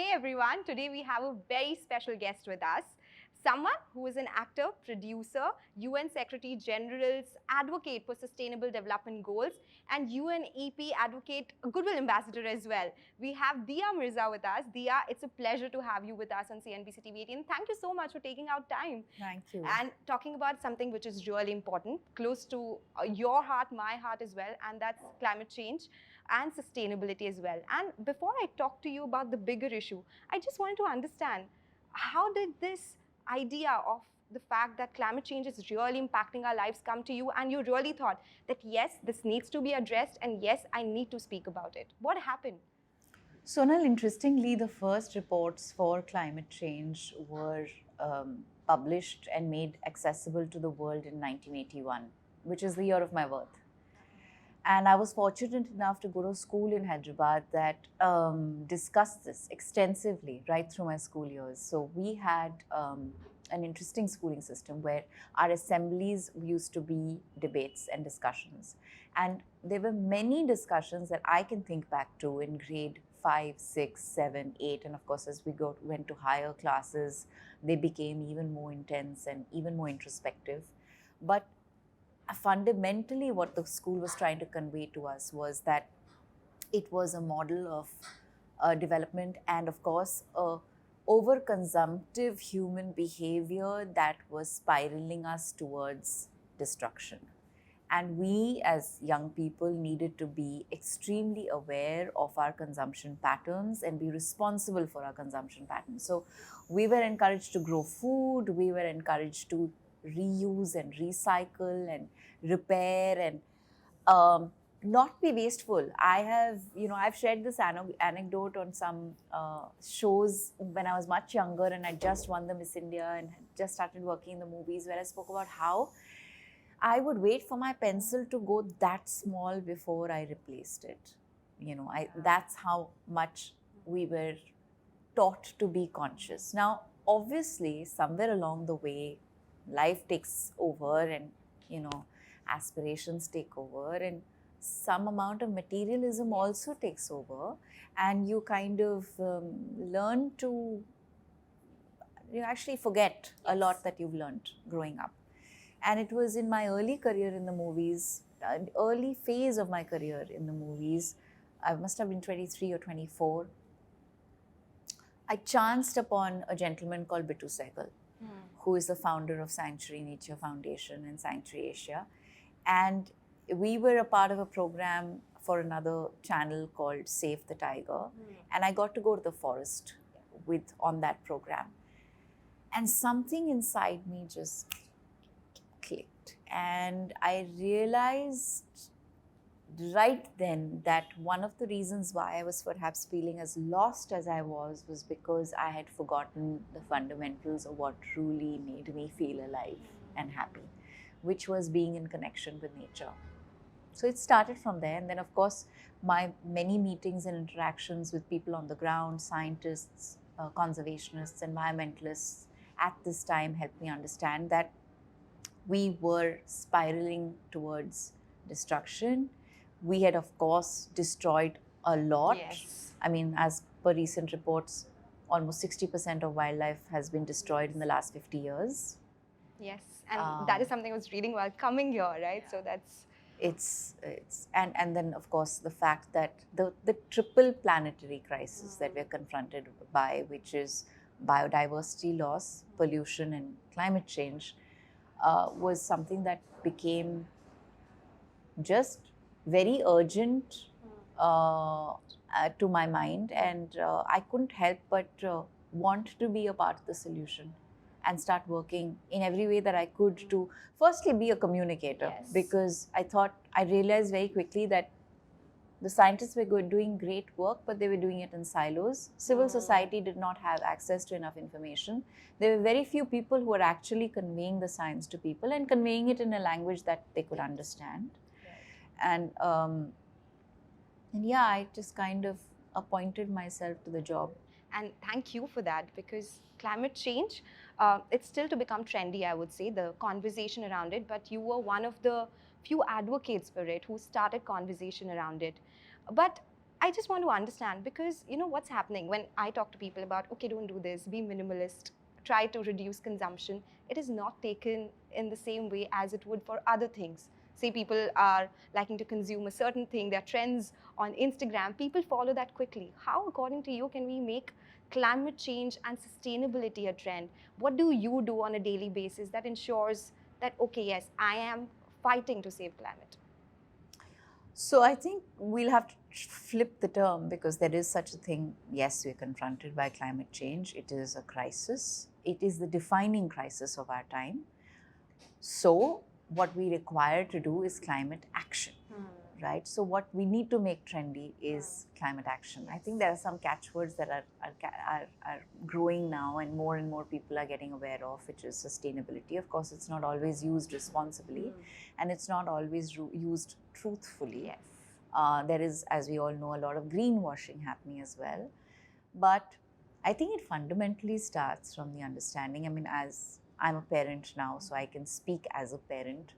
Hey everyone, today we have a very special guest with us. Someone who is an actor, producer, UN Secretary General's advocate for sustainable development goals, and UNEP advocate, goodwill ambassador as well. We have Dia Mirza with us. Dia, it's a pleasure to have you with us on CNBC TV18. Thank you so much for taking out time. Thank you. And talking about something which is really important, close to your heart, my heart as well, and that's climate change and sustainability as well. And before I talk to you about the bigger issue, I just wanted to understand, how did this idea of the fact that climate change is really impacting our lives come to you, and you really thought that yes, this needs to be addressed, and yes, I need to speak about it? What happened? Sonal, interestingly, the first reports for climate change were published and made accessible to the world in 1981, which is the year of my birth. And I was fortunate enough to go to school in Hyderabad that discussed this extensively right through my school years. So we had an interesting schooling system where our assemblies used to be debates and discussions. And there were many discussions that I can think back to in grade 5, 6, 7, 8. And of course, as we went to higher classes, they became even more intense and even more introspective. But fundamentally, what the school was trying to convey to us was that it was a model of development and, of course, overconsumptive human behavior that was spiraling us towards destruction. And we as young people needed to be extremely aware of our consumption patterns and be responsible for our consumption patterns. So we were encouraged to grow food, we were encouraged to reuse and recycle and repair and not be wasteful. I've shared this anecdote on some shows when I was much younger and I just won the Miss India and had just started working in the movies, where I spoke about how I would wait for my pencil to go that small before I replaced it. That's how much we were taught to be conscious. Now, obviously, somewhere along the way, life takes over and, aspirations take over and some amount of materialism also takes over, and you kind of learn to, actually forget a lot that you've learned growing up. And it was in my early career in the movies, early phase of my career in the movies, I must have been 23 or 24, I chanced upon a gentleman called Bittu Sehgal, who is the founder of Sanctuary Nature Foundation and Sanctuary Asia. And we were a part of a program for another channel called Save the Tiger. And I got to go to the forest on that program. And something inside me just clicked. And I realized right then that one of the reasons why I was perhaps feeling as lost as I was because I had forgotten the fundamentals of what truly made me feel alive and happy, which was being in connection with nature. So it started from there. And then, of course, my many meetings and interactions with people on the ground, scientists, conservationists, environmentalists at this time helped me understand that we were spiraling towards destruction. We had, of course, destroyed a lot. Yes. I mean, as per recent reports, almost 60% of wildlife has been destroyed in the last 50 years. Yes, and that is something I was reading while coming here, right? So that's... And then, of course, the fact that the triple planetary crisis that we're confronted by, which is biodiversity loss, pollution, and climate change, was something that became just very urgent to my mind, and I couldn't help but want to be a part of the solution and start working in every way that I could to firstly be a communicator. Yes. Because I realized very quickly that the scientists were doing great work, but they were doing it in silos. Civil society did not have access to enough information. There were very few people who were actually conveying the science to people and conveying it in a language that they could understand. And yeah, I just kind of appointed myself to the job. And thank you for that, because climate change, it's still to become trendy, I would say, the conversation around it, but you were one of the few advocates for it who started conversation around it. But I just want to understand, because you know what's happening when I talk to people about, okay, don't do this, be minimalist, try to reduce consumption. It is not taken in the same way as it would for other things. Say people are liking to consume a certain thing, there are trends on Instagram, people follow that quickly. How, according to you, can we make climate change and sustainability a trend? What do you do on a daily basis that ensures that, okay, yes, I am fighting to save climate? So I think we'll have to flip the term, because there is such a thing. Yes, we're confronted by climate change. It is a crisis. It is the defining crisis of our time. So what we require to do is climate action, right? So what we need to make trendy is climate action. I think there are some catchwords that are growing now, and more people are getting aware of, which is sustainability. Of course, it's not always used responsibly, and it's not always used truthfully. Yes. There is, as we all know, a lot of greenwashing happening as well. But I think it fundamentally starts from the understanding. I mean, as I'm a parent now, so I can speak as a parent.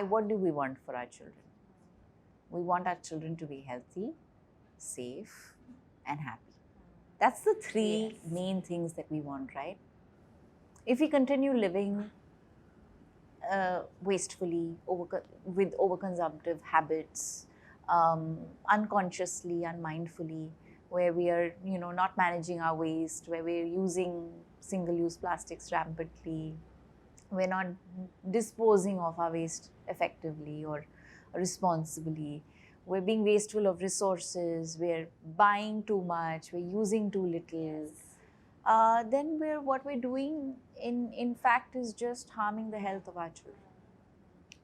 What do we want for our children? We want our children to be healthy, safe, and happy. That's the three main things that we want, right? If we continue living wastefully, with overconsumptive habits, unconsciously, unmindfully, where we are, not managing our waste, where we're using single-use plastics rampantly, we're not disposing of our waste effectively or responsibly, we're being wasteful of resources, we're buying too much, we're using too little, then what we're doing in fact is just harming the health of our children.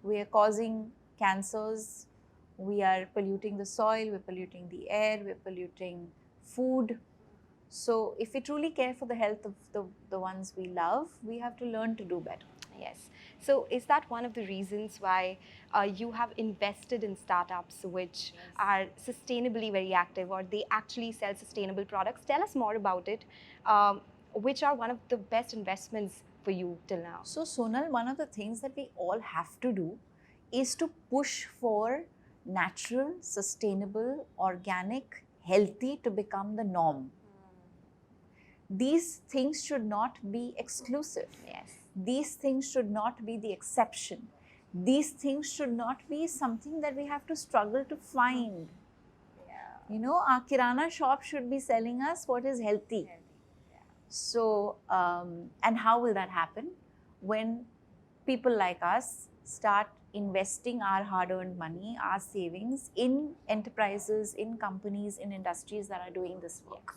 We are causing cancers, we are polluting the soil, we're polluting the air, we're polluting food. So if we truly care for the health of the ones we love, we have to learn to do better. Yes. So is that one of the reasons why you have invested in startups which are sustainably very active, or they actually sell sustainable products? Tell us more about it. Which are one of the best investments for you till now? So Sonal, one of the things that we all have to do is to push for natural, sustainable, organic, healthy to become the norm. These things should not be exclusive. Yes. These things should not be the exception. These things should not be something that we have to struggle to find. Yeah. Our kirana shop should be selling us what is healthy. Yeah. So, and how will that happen? When people like us start investing our hard-earned money, our savings in enterprises, in companies, in industries that are doing this work.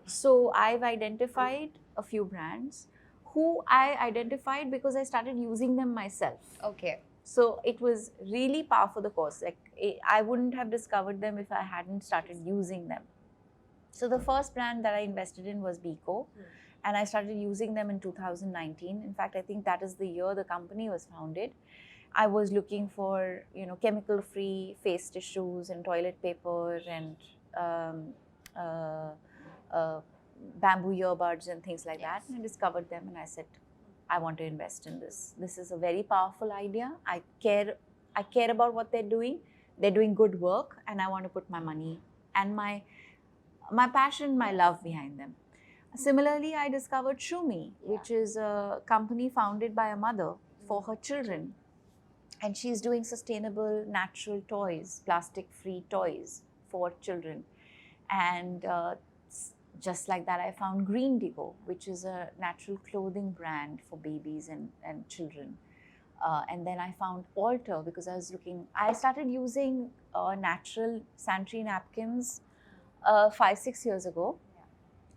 So I've identified a few brands who I identified because I started using them myself. Okay. So it was really par for the course. Like, I wouldn't have discovered them if I hadn't started using them. So the first brand that I invested in was Biko, and I started using them in 2019. In fact, I think that is the year the company was founded. I was looking for, chemical-free face tissues and toilet paper and bamboo earbuds and things like that. And I discovered them and I said, I want to invest in this. This is a very powerful idea. I care about what they're doing. They're doing good work, and I want to put my money and my passion, my love behind them. Similarly, I discovered Shumi, which is a company founded by a mother for her children. And she's doing sustainable, natural toys, plastic-free toys for children. And just like that, I found Greendigo, which is a natural clothing brand for babies and children. And then I found Alter, because I started using natural sanitary napkins 5-6 years ago.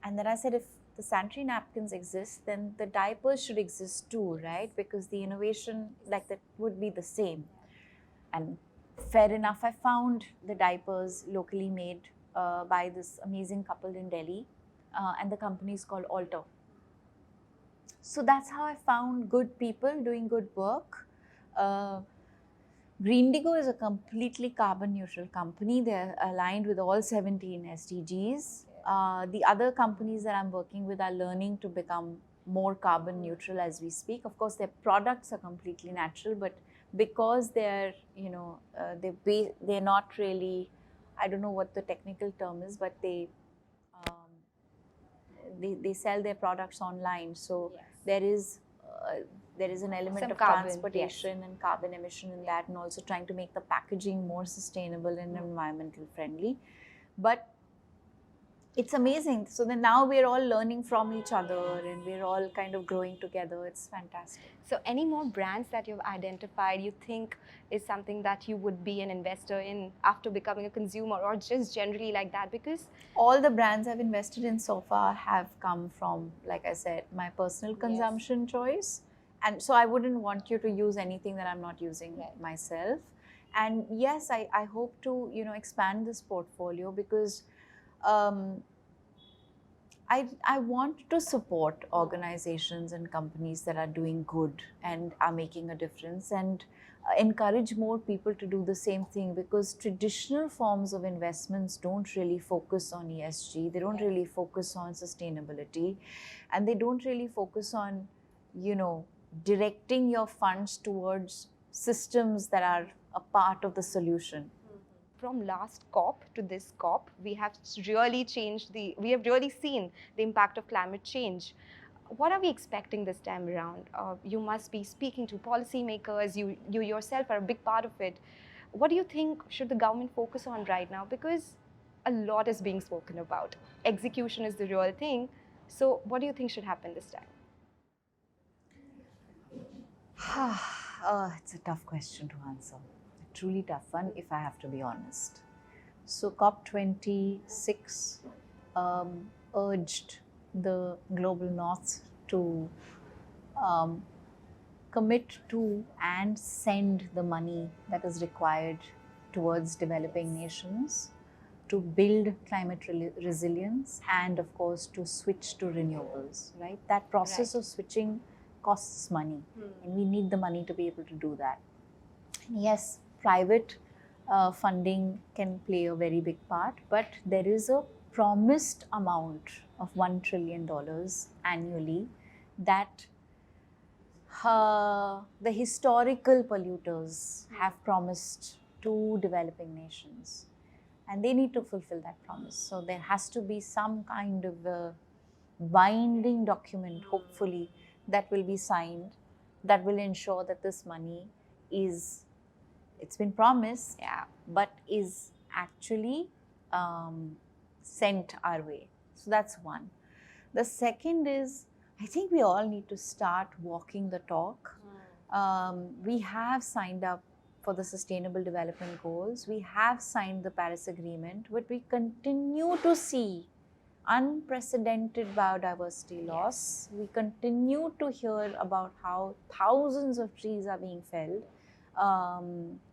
And then I said, if the sanitary napkins exist, then the diapers should exist too, right? Because the innovation like that would be the same. And fair enough, I found the diapers locally made by this amazing couple in Delhi, and the company is called Alter. So that's how I found good people doing good work. Greendigo is a completely carbon neutral company. They're aligned with all 17 SDGs. The other companies that I'm working with are learning to become more carbon neutral as we speak. Of course, their products are completely natural, but because they're, they're not really I don't know what the technical term is, but um, they sell their products online. So Yes. there is an element Some of carbon, transportation yes. and carbon emission in that, and also trying to make the packaging more sustainable and environmental friendly. But it's amazing. So then now we're all learning from each other and we're all kind of growing together. It's fantastic. So any more brands that you've identified you think is something that you would be an investor in after becoming a consumer, or just generally like that? Because all the brands I've invested in so far have come from, like I said, my personal consumption choice. And so I wouldn't want you to use anything that I'm not using myself. And yes, I hope to, expand this portfolio because I want to support organizations and companies that are doing good and are making a difference, and encourage more people to do the same thing, because traditional forms of investments don't really focus on ESG, they don't really focus on sustainability, and they don't really focus on, directing your funds towards systems that are a part of the solution. From last COP to this COP, we have really seen the impact of climate change. What are we expecting this time around? You must be speaking to policymakers, you yourself are a big part of it. What do you think should the government focus on right now? Because a lot is being spoken about. Execution is the real thing. So what do you think should happen this time? It's a tough question to answer. A truly tough one, if I have to be honest. So COP26 urged the global north to commit to and send the money that is required towards developing nations to build climate resilience, and of course to switch to renewables, right? That process of switching costs money, and we need the money to be able to do that. And yes, private funding can play a very big part, but there is a promised amount of $1 trillion annually that the historical polluters have promised to developing nations, and they need to fulfill that promise. So there has to be some kind of a binding document, hopefully, that will be signed, that will ensure that this money is, it's been promised, but is actually sent our way. So that's one. The second is, I think we all need to start walking the talk. We have signed up for the Sustainable Development Goals. We have signed the Paris Agreement, but we continue to see unprecedented biodiversity loss. We continue to hear about how thousands of trees are being felled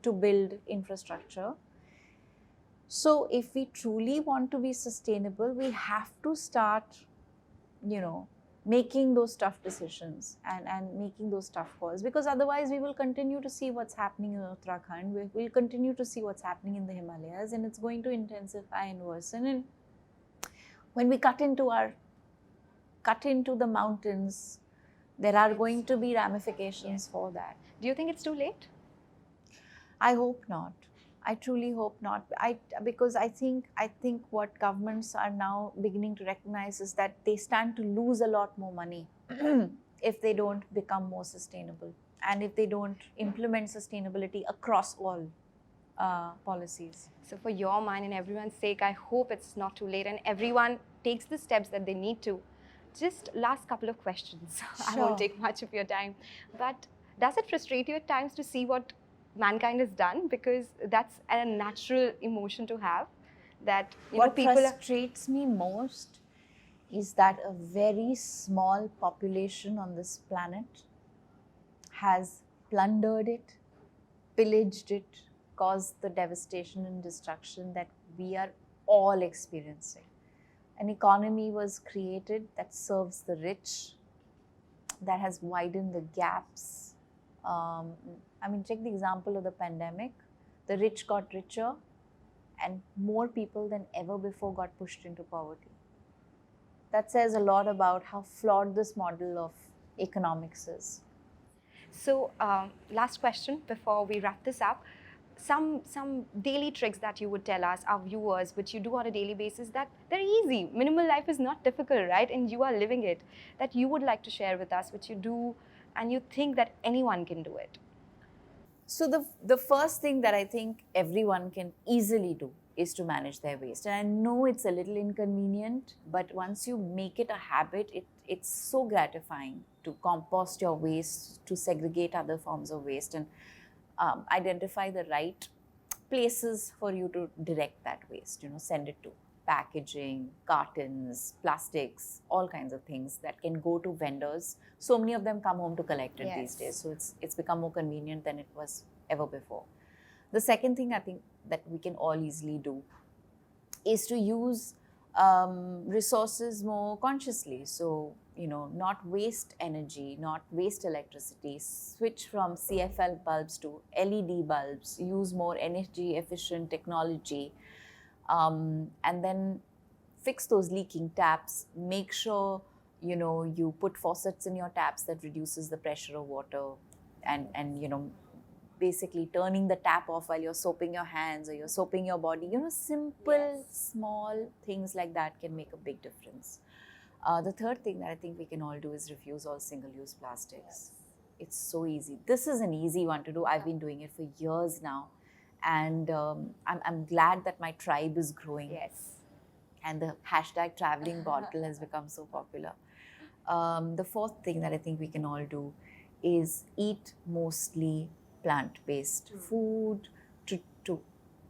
to build infrastructure. So if we truly want to be sustainable, we have to start, making those tough decisions and making those tough calls, because otherwise we will continue to see what's happening in Uttarakhand, we'll continue to see what's happening in the Himalayas, and it's going to intensify and worsen. And when we cut into the mountains, there are going to be ramifications for that. Do you think it's too late? I hope not. I truly hope not. Because I think what governments are now beginning to recognize is that they stand to lose a lot more money if they don't become more sustainable, and if they don't implement sustainability across all policies. So for your mind and everyone's sake, I hope it's not too late and everyone takes the steps that they need to. Just last couple of questions. I won't take much of your time. But does it frustrate you at times to see what mankind has done? Because that's a natural emotion to have. That what frustrates me most is that a very small population on this planet has plundered it, pillaged it, caused the devastation and destruction that we are all experiencing. An economy was created that serves the rich, that has widened the gaps. Take the example of the pandemic. The rich got richer, and more people than ever before got pushed into poverty. That says a lot about how flawed this model of economics is. So, last question before we wrap this up. some daily tricks that you would tell us, our viewers, which you do on a daily basis, that they're easy. Minimal life is not difficult, right? And you are living it, that you would like to share with us, which you do, and you think that anyone can do it. So the first thing that I think everyone can easily do is to manage their waste. And I know it's a little inconvenient, but once you make it a habit, it's so gratifying to compost your waste, to segregate other forms of waste, and identify the right places for you to direct that waste. Send it to packaging, cartons, plastics, all kinds of things that can go to vendors. So many of them come home to collect it these days. So it's become more convenient than it was ever before. The second thing I think that we can all easily do is to use resources more consciously. So, not waste energy, not waste electricity, switch from CFL bulbs to LED bulbs, use more energy efficient technology, and then fix those leaking taps. Make sure, you put faucets in your taps that reduces the pressure of water, and basically turning the tap off while you're soaping your hands or you're soaping your body. Simple, small things like that can make a big difference. The third thing that I think we can all do is refuse all single-use plastics. It's so easy. This is an easy one to do. I've been doing it for years now. And I'm glad that my tribe is growing. Yes. And the hashtag traveling bottle has become so popular. The fourth thing that I think we can all do is eat mostly plant-based food, to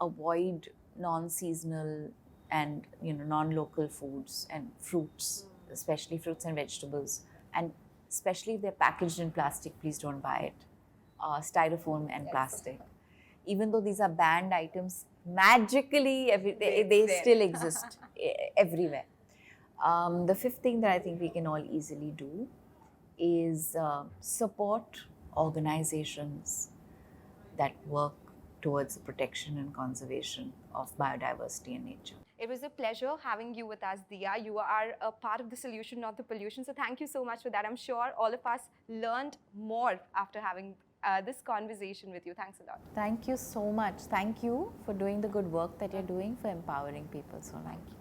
avoid non-seasonal and non-local foods and fruits, especially fruits and vegetables. And especially if they're packaged in plastic, please don't buy it. Styrofoam and plastic. Even though these are banned items, magically they still exist everywhere. The fifth thing that I think we can all easily do is support organizations that work towards the protection and conservation of biodiversity and nature. It was a pleasure having you with us, Dia. You are a part of the solution, not the pollution. So thank you so much for that. I'm sure all of us learned more after having this conversation with you. Thanks a lot. Thank you so much. Thank you for doing the good work that you're doing for empowering people. So thank you.